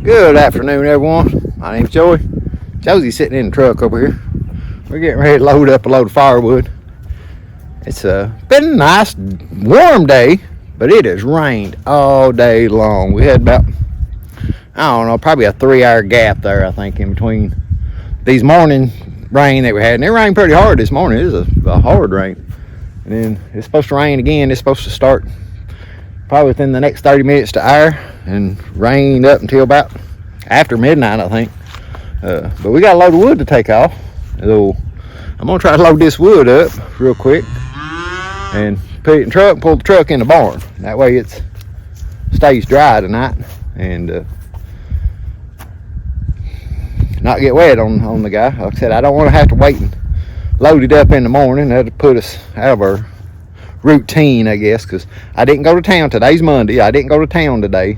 Good afternoon, everyone. My name's Joey. Josie's sitting in the truck over here. We're getting ready to load up a load of firewood. It's been a nice warm day, but it has rained all day long. We had about, I don't know, probably a 3-hour gap there, I think, in between these morning rain that we had. And it rained pretty hard this morning. It was a hard rain. And then it's supposed to rain again. It's supposed to start probably within the next 30 minutes to hour and rain up until about after midnight, I think. But we got a load of wood to take off. So I'm gonna try to load this wood up real quick and put it in the truck and pull the truck in the barn. That way it stays dry tonight and not get wet on the guy. Like I said, I don't want to have to wait and load it up in the morning. That'd put us out of our routine, I guess, because I didn't go to town. Today's Monday. I didn't go to town today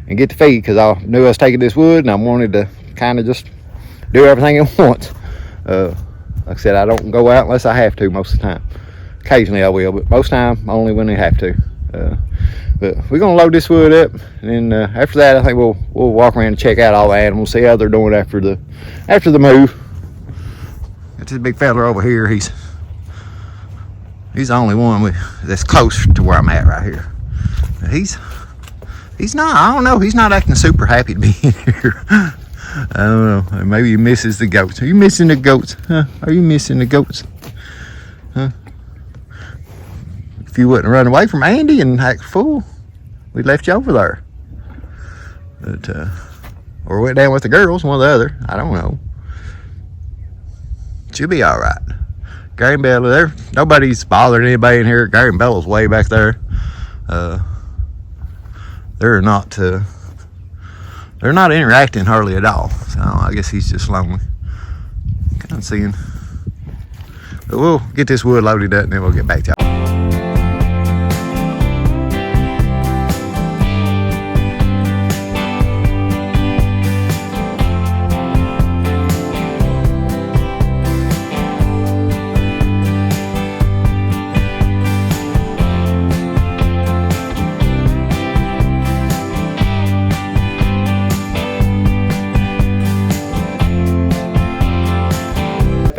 and get the feed because I knew I was taking this wood and I wanted to kind of just do everything at once. Like I said, I don't go out unless I have to most of the time. Occasionally I will, but most time only when I have to. But we're gonna load this wood up, and then after that, I think we'll walk around and check out all the animals, see how they're doing after the move. Got this big fella over here. He's the only one that's close to where I'm at right here. But he's not. I don't know. He's not acting super happy to be in here. I don't know. Maybe he misses the goats. Are you missing the goats? Huh? Are you missing the goats? Huh? If you wouldn't run away from Andy and act a fool, we left you over there. But or went down with the girls, one or the other. I don't know. She'll be all right. Gary and Bella, nobody's bothering anybody in here. Gary and Bella's way back there. They're not interacting hardly at all. So I guess he's just lonely. Kind of seeing. But we'll get this wood loaded up and then we'll get back to y'all.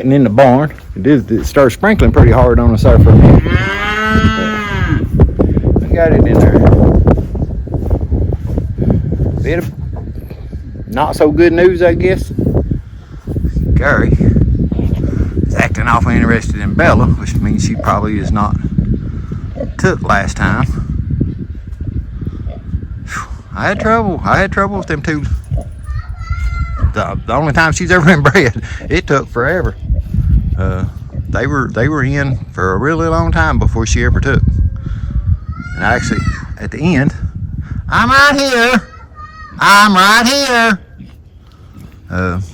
In the barn, it started sprinkling pretty hard on us there for a minute. I got it in there. Bit of not so good news, I guess. Gary is acting awful interested in Bella, which means she probably is not took last time. I had trouble with them two. The only time she's ever been bred, it took forever. They were in for a really long time before she ever took. And actually, at the end, I'm right here.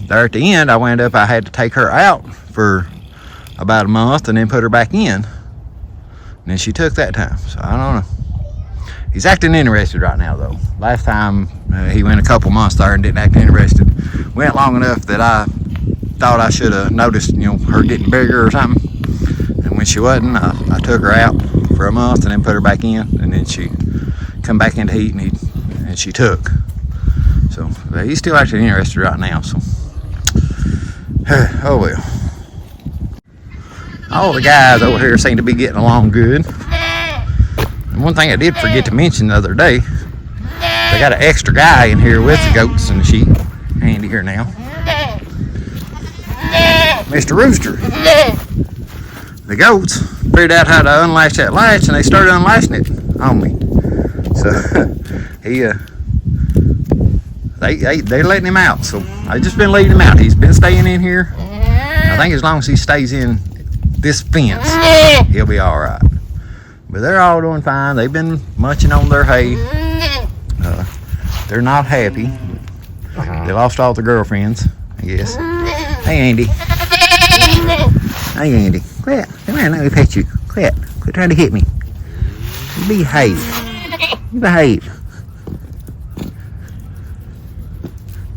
There at the end, I had to take her out for about a month and then put her back in. And then she took that time, so I don't know. He's acting interested right now, though. Last time he went a couple months there and didn't act interested. Went long enough that I thought I should have noticed, her getting bigger or something. And when she wasn't, I took her out for a month and then put her back in, and then she come back into heat and she took. So but he's still actually interested right now. So oh well. All the guys over here seem to be getting along good. And one thing I did forget to mention the other day, they got an extra guy in here with the goats and the sheep. Andy here now. Mr. Rooster. The goats figured out how to unlatch that latch and they started unlatching it on me. So they're letting him out. So I've just been leaving him out. He's been staying in here. I think as long as he stays in this fence, he'll be all right. But they're all doing fine. They've been munching on their hay. They're not happy. They lost all their girlfriends, I guess. Hey, Andy. Hey, Andy. Quit. Come here, let me pet you. Quit trying to hit me. You behave.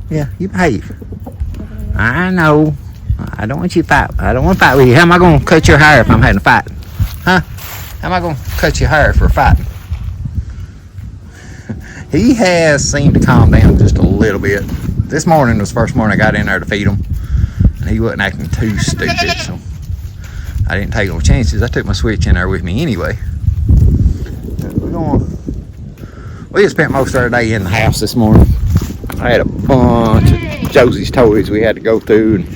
Yeah, you behave. I know. I don't want you to fight. I don't want to fight with you. How am I going to cut your hair if I'm having a fight? Huh? How am I going to cut your hair for fighting? He has seemed to calm down just a little bit. This morning was the first morning I got in there to feed him, and he wasn't acting too stupid, so I didn't take no chances. I took my switch in there with me anyway. We just spent most of our day in the house this morning. I had a bunch of Josie's toys we had to go through, and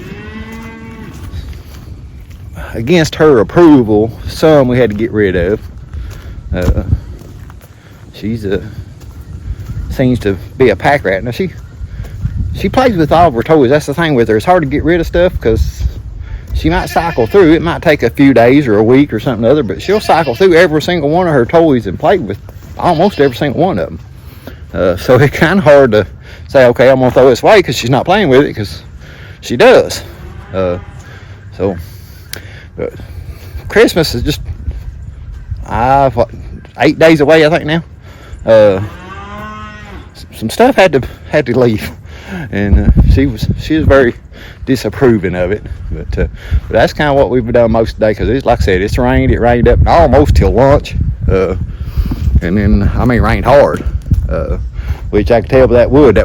against her approval, some we had to get rid of. She's seems to be a pack rat. Now she plays with all of her toys. That's the thing with her. It's hard to get rid of stuff because she might cycle through. It might take a few days or a week or something other, but she'll cycle through every single one of her toys and play with almost every single one of them. So it's kind of hard to say, okay, I'm gonna throw this away because she's not playing with it, because she does. But Christmas is just 8 days away, I think now. Some stuff had to leave, and she was very disapproving of it. But that's kind of what we've done most of the day, because like I said, it rained up almost till lunch, and then it rained hard, which I could tell by that wood,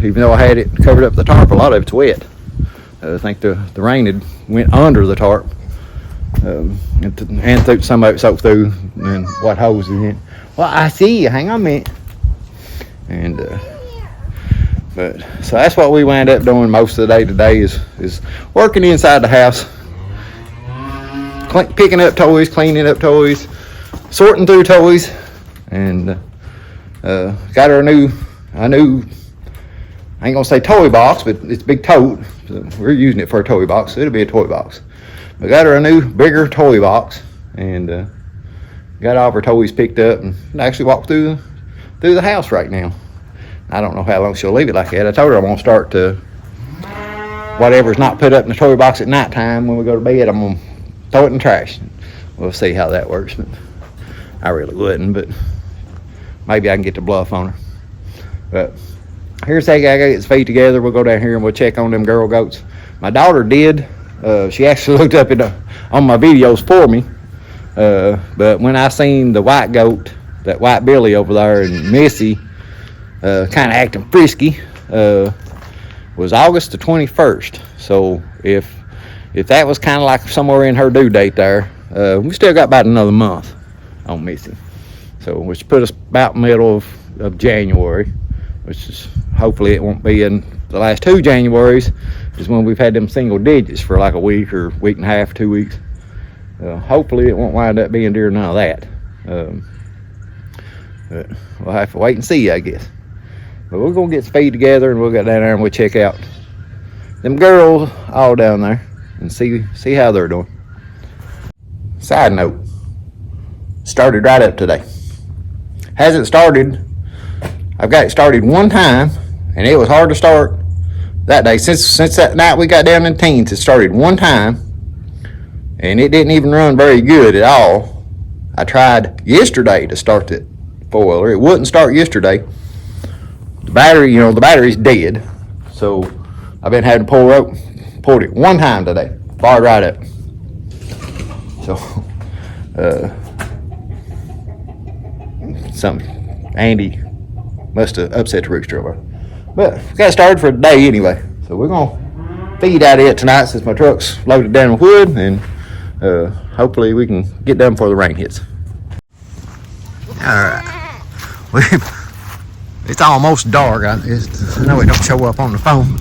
even though I had it covered up with the tarp, a lot of it's wet. I think the rain had went under the tarp, and some of it soaked through, and what holes in it. Well, I see you. Hang on a minute. And but so that's what we wound up doing most of the day today, is working inside the house, picking up toys, cleaning up toys, sorting through toys, and got her a new, I ain't gonna say toy box, but it's a big tote. So we're using it for a toy box, so it'll be a toy box. We got her a new, bigger toy box, and got all of her toys picked up, and actually walked through the house right now. I don't know how long she'll leave it like that. I told her I'm gonna start to, whatever's not put up in the toy box at nighttime when we go to bed, I'm gonna throw it in the trash. We'll see how that works, but I really wouldn't, but maybe I can get the bluff on her. But here's how I gotta get his feet together. We'll go down here and we'll check on them girl goats. My daughter did. She actually looked up on my videos for me. But when I seen the white goat, that white Billy over there, and Missy kind of acting frisky, was August the 21st. So if that was kind of like somewhere in her due date there, we still got about another month on Missy. So which put us about middle of January, which is hopefully it won't be in the last 2 Januaries, is when we've had them single digits for like a week or week and a half, 2 weeks. Hopefully it won't wind up being during none of that. But we'll have to wait and see, I guess. But we're gonna get speed together, and we'll get down there and we'll check out them girls all down there and see how they're doing. Side note, started right up today. Hasn't started. I've got it started one time, and it was hard to start that day. Since that night we got down in the teens, it started one time, and it didn't even run very good at all. I tried yesterday to start the four-wheeler. It wouldn't start yesterday. The battery's dead. So I've been having to pulled it one time today. Fired right up. So, Andy must have upset the rooster over. But got started for the day anyway. So we're gonna feed out of it tonight since my truck's loaded down with wood, and hopefully we can get done before the rain hits. Alright. It's almost dark. I know it don't show up on the phone.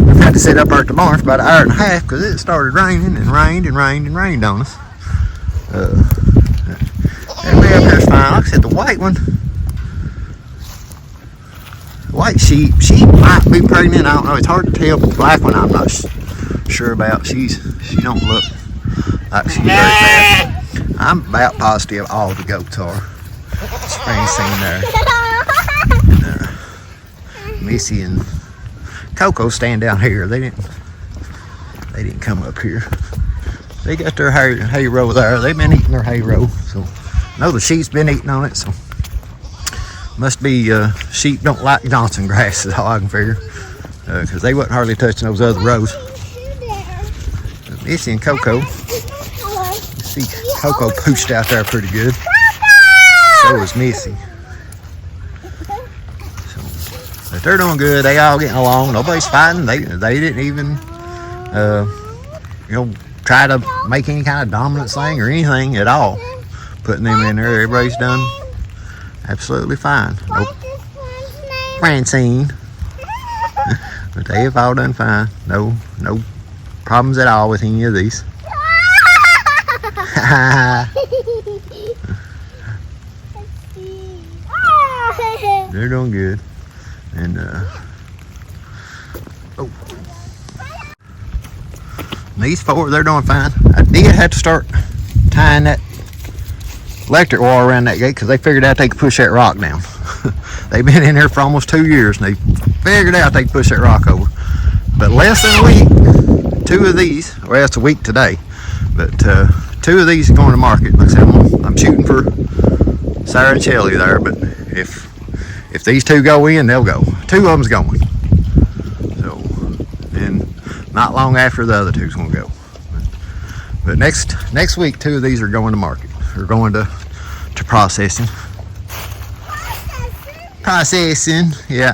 I've had to sit up there at the barn for about an hour and a half because it started raining and rained and rained and rained on us. Everybody up here's fine. Like I said, the white one, the white sheep, she might be pregnant. I don't know. It's hard to tell. But the black one, I'm not sure about. She don't look like she's very bad. I'm about positive all the goats are. Spring scene there. Missy and Coco stand down here. They didn't come up here. They got their hay row there. They've been eating their hay row. So I know the sheep's been eating on it. So must be sheep don't like Johnson grass is all I can figure, because they wasn't hardly touching those other rows. Missy and Coco. You see Coco pooched out there pretty good. So was Missy. But they're doing good. They all getting along. Nobody's fighting. They didn't even, try to make any kind of dominance thing or anything at all. Putting them in there, everybody's done absolutely fine. Nope. Francine. But they have all done fine. No problems at all with any of these. They're doing good. And these four, they're doing fine. I did have to start tying that electric wire around that gate because they figured out they could push that rock down. They've been in here for almost 2 years and they figured out they could push that rock over. But less than a week, 2 of these, well, it's a week today, but 2 of these are going to market. Like I said, I'm shooting for Sarah and Shelley there, but if these 2 go in, they'll go. 2 of them's going. So, and not long after the other 2's gonna go. But next week, 2 of these are going to market. They're going to processing. Processing, yeah.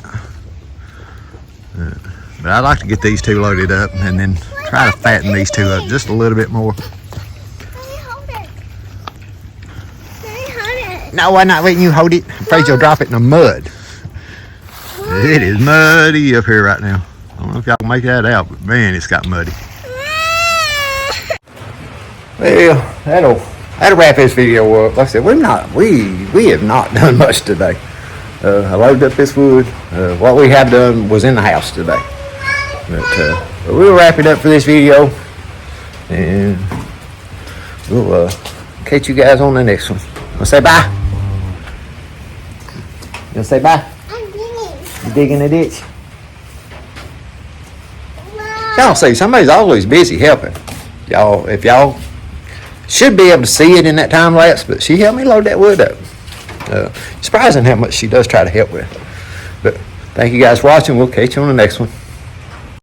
But I'd like to get these 2 loaded up and then try to fatten these 2 up just a little bit more. No, I'm not letting you hold it. I'm afraid you'll drop it in the mud. It is muddy up here right now. I don't know if y'all can make that out, but man, it's got muddy. Well, that'll wrap this video up. Like I said, we have not done much today. I loaded up this wood. What we have done was in the house today. But we'll wrap it up for this video, and we'll catch you guys on the next one. I'll say bye. You say bye? I'm digging. You digging the ditch? Y'all see, somebody's always busy helping. Y'all, if y'all should be able to see it in that time lapse, but she helped me load that wood up. Surprising how much she does try to help with. But thank you guys for watching. We'll catch you on the next one.